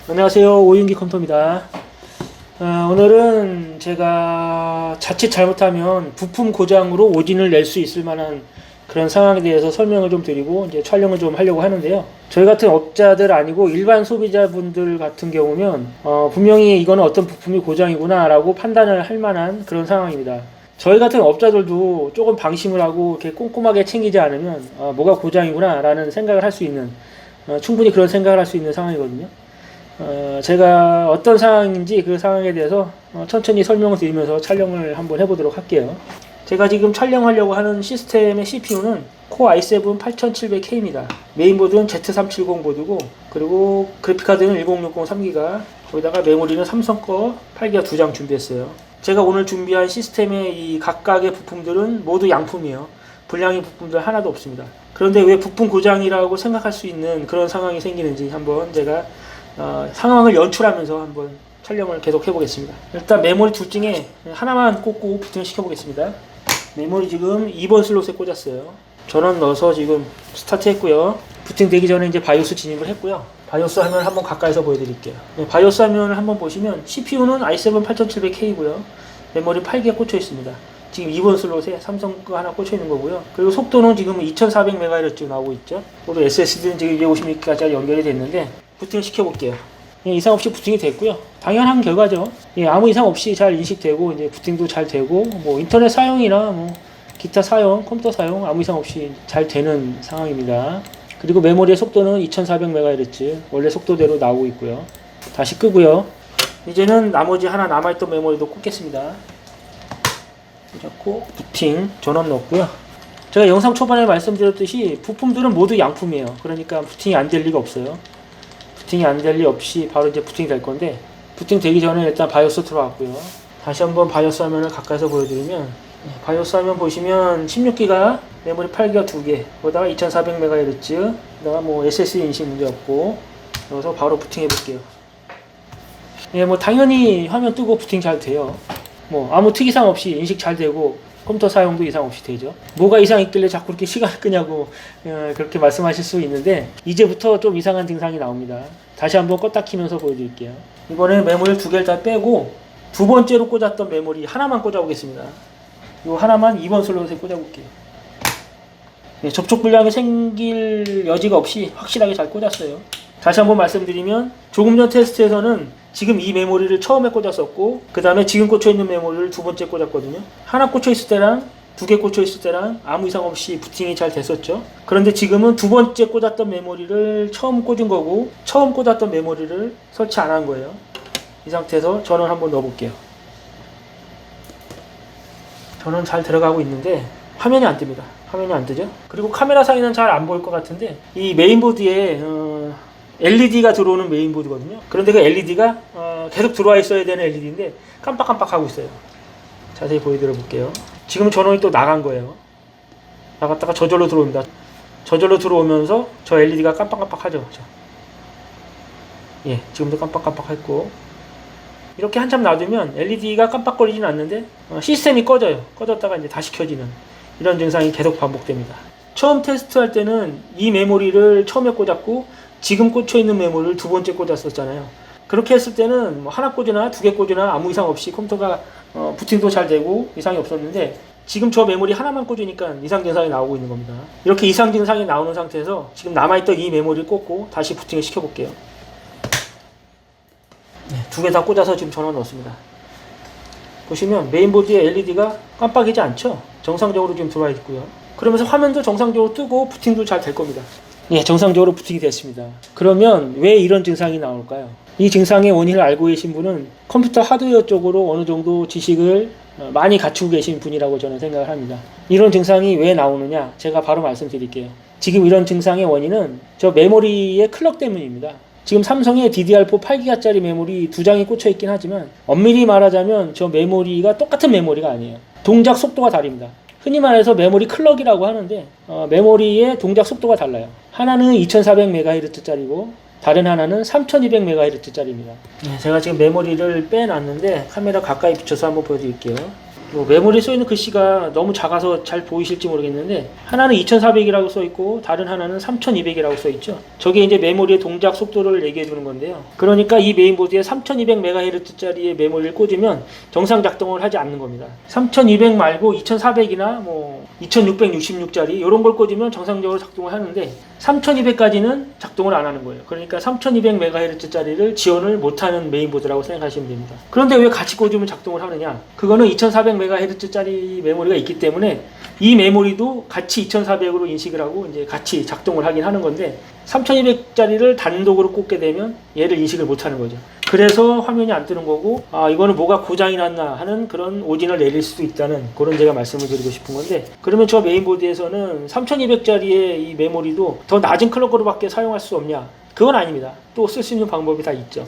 안녕하세요, 오윤기 컴퓨터입니다. 오늘은 제가 자칫 잘못하면 부품 고장으로 오진을 낼 수 있을 만한 그런 상황에 대해서 설명을 좀 드리고 이제 촬영을 좀 하려고 하는데요. 저희 같은 업자들 아니고 일반 소비자분들 같은 경우면 분명히 이거는 어떤 부품이 고장이구나 라고 판단을 할 만한 그런 상황입니다. 저희 같은 업자들도 조금 방심을 하고 이렇게 꼼꼼하게 챙기지 않으면 뭐가 고장이구나 라는 생각을 할 수 있는 충분히 그런 생각을 할 수 있는 상황이거든요. 제가 어떤 상황인지 그 상황에 대해서 천천히 설명을 드리면서 촬영을 한번 해보도록 할게요. 제가 지금 촬영하려고 하는 시스템의 CPU는 코어 i7 8700K입니다. 메인보드는 Z370 보드고, 그리고 그래픽카드는 1060 3기가, 거기다가 메모리는 삼성 거 8기가 2장 준비했어요. 제가 오늘 준비한 시스템의 이 각각의 부품들은 모두 양품이에요. 불량의 부품들 하나도 없습니다. 그런데 왜 부품 고장이라고 생각할 수 있는 그런 상황이 생기는지 한번 제가 상황을 연출하면서 한번 촬영을 계속 해보겠습니다. 일단 메모리 둘 중에 하나만 꽂고 부팅을 시켜보겠습니다. 메모리 지금 2번 슬롯에 꽂았어요. 전원 넣어서 지금 스타트 했고요. 부팅 되기 전에 이제 바이오스 진입을 했고요. 바이오스 화면을 한번 가까이서 보여드릴게요. 바이오스 화면을 한번 보시면 CPU는 i7 8700K고요. 메모리 8기가 꽂혀 있습니다. 지금 2번 슬롯에 삼성 거 하나 꽂혀 있는 거고요. 그리고 속도는 지금 2400MHz 나오고 있죠. 그리고 SSD는 지금 256기가짜리 연결이 됐는데 부팅을 시켜볼게요. 이상 없이 부팅이 됐고요. 당연한 결과죠. 아무 이상 없이 잘 인식되고 이제 부팅도 잘 되고 뭐 인터넷 사용이나 뭐 기타 사용, 컴퓨터 사용 아무 이상 없이 잘 되는 상황입니다. 그리고 메모리의 속도는 2400MHz 원래 속도대로 나오고 있고요. 다시 끄고요. 이제는 나머지 하나 남아있던 메모리도 꽂겠습니다. 꽂았고 부팅 전원 넣었고요. 제가 영상 초반에 말씀드렸듯이 부품들은 모두 양품이에요. 그러니까 부팅이 안 될 리가 없어요. 부팅이 안 될 리 없이 바로 이제 부팅이 될 건데, 부팅 되기 전에 일단 바이오스 들어왔고요. 다시 한번 바이오스 화면을 가까이서 보여드리면, 바이오스 화면 보시면 16기가, 메모리 8기가 2개, 거기다가 2400MHz, 그다가 뭐 SSD 인식 문제 없고, 여기서 바로 부팅 해볼게요. 뭐 당연히 화면 뜨고 부팅 잘 돼요. 뭐 아무 특이사항 없이 인식 잘 되고 컴퓨터 사용도 이상 없이 되죠. 뭐가 이상 있길래 자꾸 이렇게 시간을 끄냐고 그렇게 말씀하실 수 있는데, 이제부터 좀 이상한 증상이 나옵니다. 다시 한번 껐다 키면서 보여드릴게요. 이번에 메모리 2개를 다 빼고 두 번째로 꽂았던 메모리 하나만 꽂아 보겠습니다. 이 하나만 2번 슬롯에 꽂아 볼게요. 접촉 불량이 생길 여지가 없이 확실하게 잘 꽂았어요. 다시 한번 말씀드리면, 조금 전 테스트에서는 지금 이 메모리를 처음에 꽂았었고, 그 다음에 지금 꽂혀 있는 메모리를 두 번째 꽂았거든요. 하나 꽂혀 있을 때랑 두 개 꽂혀 있을 때랑 아무 이상 없이 부팅이 잘 됐었죠. 그런데 지금은 두 번째 꽂았던 메모리를 처음 꽂은 거고, 처음 꽂았던 메모리를 설치 안 한 거예요. 이 상태에서 전원 한번 넣어 볼게요. 전원 잘 들어가고 있는데 화면이 안 뜹니다. 화면이 안 뜨죠. 그리고 카메라 사이는 잘 안 보일 것 같은데, 이 메인보드에 LED가 들어오는 메인보드거든요. 그런데 그 LED가 계속 들어와 있어야 되는 LED인데 깜빡깜빡 하고 있어요. 자세히 보여드려 볼게요. 지금 전원이 또 나간 거예요. 나갔다가 저절로 들어옵니다. 저절로 들어오면서 저 LED가 깜빡깜빡 하죠. 지금도 깜빡깜빡 했고, 이렇게 한참 놔두면 LED가 깜빡거리진 않는데 시스템이 꺼져요. 꺼졌다가 이제 다시 켜지는 이런 증상이 계속 반복됩니다. 처음 테스트할 때는 이 메모리를 처음에 꽂았고 지금 꽂혀있는 메모리를 두 번째 꽂았었잖아요. 그렇게 했을 때는 뭐 하나 꽂으나 두 개 꽂으나 아무 이상 없이 컴퓨터가 부팅도 잘 되고 이상이 없었는데, 지금 저 메모리 하나만 꽂으니까 이상 증상이 나오고 있는 겁니다. 이렇게 이상 증상이 나오는 상태에서 지금 남아있던 이 메모리를 꽂고 다시 부팅을 시켜볼게요. 두 개 다 꽂아서 지금 전원 넣었습니다. 보시면 메인보드의 LED가 깜빡이지 않죠? 정상적으로 지금 들어와 있고요. 그러면서 화면도 정상적으로 뜨고 부팅도 잘 될 겁니다. 정상적으로 부팅이 됐습니다. 그러면 왜 이런 증상이 나올까요? 이 증상의 원인을 알고 계신 분은 컴퓨터 하드웨어 쪽으로 어느 정도 지식을 많이 갖추고 계신 분이라고 저는 생각을 합니다. 이런 증상이 왜 나오느냐, 제가 바로 말씀드릴게요. 지금 이런 증상의 원인은 저 메모리의 클럭 때문입니다. 지금 삼성의 DDR4 8기가짜리 메모리 두 장이 꽂혀 있긴 하지만, 엄밀히 말하자면 저 메모리가 똑같은 메모리가 아니에요. 동작 속도가 다릅니다. 흔히 말해서 메모리 클럭이라고 하는데 메모리의 동작 속도가 달라요. 하나는 2400MHz짜리고 다른 하나는 3200MHz짜리입니다. 제가 지금 메모리를 빼놨는데 카메라 가까이 비춰서 한번 보여드릴게요. 메모리에 써있는 글씨가 너무 작아서 잘 보이실지 모르겠는데 하나는 2400이라고 써있고 다른 하나는 3200이라고 써있죠. 저게 이제 메모리의 동작 속도를 얘기해 주는 건데요. 그러니까 이 메인보드에 3200MHz짜리의 메모리를 꽂으면 정상 작동을 하지 않는 겁니다. 3200 말고 2400이나 2666짜리 이런 걸 꽂으면 정상적으로 작동을 하는데 3200까지는 작동을 안 하는 거예요. 그러니까 3200MHz짜리를 지원을 못하는 메인보드라고 생각하시면 됩니다. 그런데 왜 같이 꽂으면 작동을 하느냐? 그거는 2400MHz짜리 메모리가 있기 때문에 이 메모리도 같이 2400으로 인식을 하고 이제 같이 작동을 하긴 하는 건데 3200짜리를 단독으로 꽂게 되면 얘를 인식을 못하는 거죠. 그래서 화면이 안 뜨는 거고 이거는 뭐가 고장이 났나 하는 그런 오진을 내릴 수도 있다는 그런 제가 말씀을 드리고 싶은 건데, 그러면 저 메인보드에서는 3200짜리의 이 메모리도 더 낮은 클럭으로밖에 사용할 수 없냐? 그건 아닙니다. 또 쓸 수 있는 방법이 다 있죠.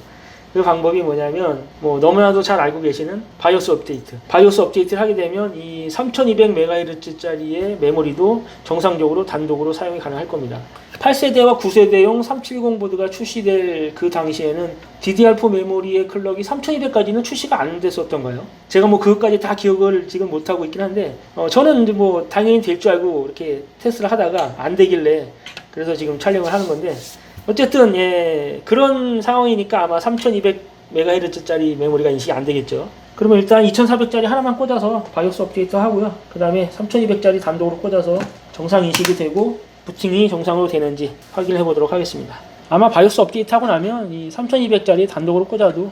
그 방법이 뭐냐면 너무나도 잘 알고 계시는 바이오스 업데이트. 바이오스 업데이트를 하게 되면 이 3200MHz짜리의 메모리도 정상적으로 단독으로 사용이 가능할 겁니다. 8세대와 9세대용 370 보드가 출시될 그 당시에는 DDR4 메모리의 클럭이 3200까지는 출시가 안 됐었던가요? 제가 그것까지 다 기억을 지금 못하고 있긴 한데 저는 이제 당연히 될 줄 알고 이렇게 테스트를 하다가 안 되길래 그래서 지금 촬영을 하는 건데, 어쨌든 그런 상황이니까 아마 3200MHz짜리 메모리가 인식이 안 되겠죠. 그러면 일단 2400짜리 하나만 꽂아서 바이오스 업데이트 하고요. 그 다음에 3200짜리 단독으로 꽂아서 정상 인식이 되고 부팅이 정상으로 되는지 확인해 보도록 하겠습니다. 아마 바이오스 업데이트 하고 나면 이 3200짜리 단독으로 꽂아도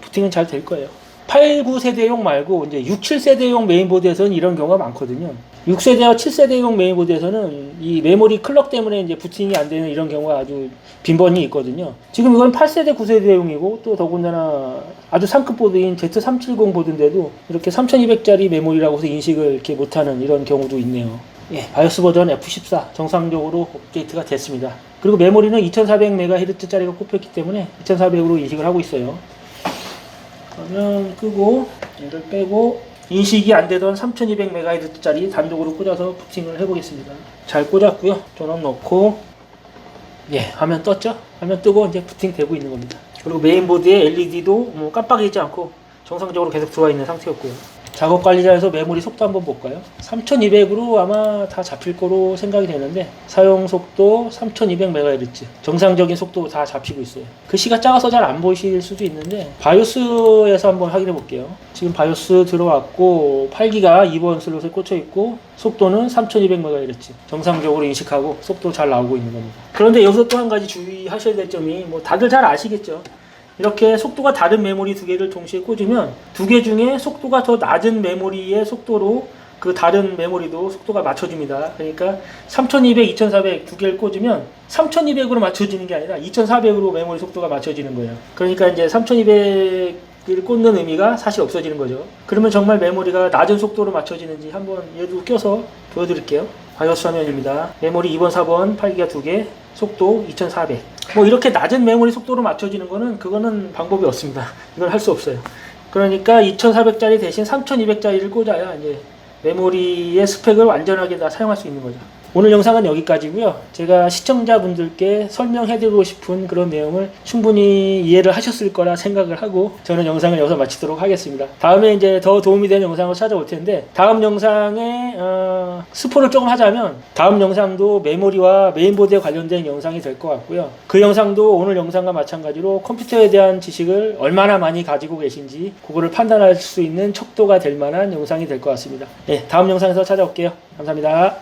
부팅은 잘 될 거예요. 8, 9세대용 말고 이제 6, 7세대용 메인보드에서는 이런 경우가 많거든요. 6세대와 7세대용 메인보드에서는 이 메모리 클럭 때문에 이제 부팅이 안 되는 이런 경우가 아주 빈번히 있거든요. 지금 이건 8세대, 9세대용이고 또 더군다나 아주 상급 보드인 Z370 보드인데도 이렇게 3200짜리 메모리라고 해서 인식을 이렇게 못하는 이런 경우도 있네요. 바이오스 버전 F14 정상적으로 업데이트가 됐습니다. 그리고 메모리는 2400MHz짜리가 꼽혔기 때문에 2400으로 인식을 하고 있어요. 그러면 끄고 얘를 빼고 인식이 안 되던 3200MHz짜리 단독으로 꽂아서 부팅을 해보겠습니다. 잘 꽂았고요. 전원 넣고 화면 떴죠? 화면 뜨고 이제 부팅 되고 있는 겁니다. 그리고 메인보드에 LED도 깜빡이지 않고 정상적으로 계속 들어와 있는 상태였고요. 작업 관리자에서 메모리 속도 한번 볼까요? 3200으로 아마 다 잡힐 거로 생각이 되는데 사용 속도 3200MHz 정상적인 속도 다 잡히고 있어요. 글씨가 작아서 잘 안 보이실 수도 있는데 바이오스에서 한번 확인해 볼게요. 지금 바이오스 들어왔고 8기가 2번 슬롯에 꽂혀 있고 속도는 3200MHz 정상적으로 인식하고 속도 잘 나오고 있는 겁니다. 그런데 여기서 또 한 가지 주의하셔야 될 점이 다들 잘 아시겠죠? 이렇게 속도가 다른 메모리 두 개를 동시에 꽂으면 두 개 중에 속도가 더 낮은 메모리의 속도로 그 다른 메모리도 속도가 맞춰집니다. 그러니까 3200, 2400 두 개를 꽂으면 3200으로 맞춰지는 게 아니라 2400으로 메모리 속도가 맞춰지는 거예요. 그러니까 이제 3200을 꽂는 의미가 사실 없어지는 거죠. 그러면 정말 메모리가 낮은 속도로 맞춰지는지 한번 얘도 껴서 보여드릴게요. 바이오스 화면입니다. 메모리 2번, 4번 8기가 두 개, 속도 2400. 이렇게 낮은 메모리 속도로 맞춰지는 거는 그거는 방법이 없습니다. 이걸 할 수 없어요. 그러니까 2400짜리 대신 3200짜리를 꽂아야 이제 메모리의 스펙을 완전하게 다 사용할 수 있는 거죠. 오늘 영상은 여기까지고요. 제가 시청자분들께 설명해드리고 싶은 그런 내용을 충분히 이해를 하셨을 거라 생각을 하고 저는 영상을 여기서 마치도록 하겠습니다. 다음에 이제 더 도움이 되는 영상을 찾아올 텐데 다음 영상에 스포를 조금 하자면 다음 영상도 메모리와 메인보드에 관련된 영상이 될 것 같고요. 그 영상도 오늘 영상과 마찬가지로 컴퓨터에 대한 지식을 얼마나 많이 가지고 계신지 그거를 판단할 수 있는 척도가 될 만한 영상이 될 것 같습니다. 다음 영상에서 찾아올게요. 감사합니다.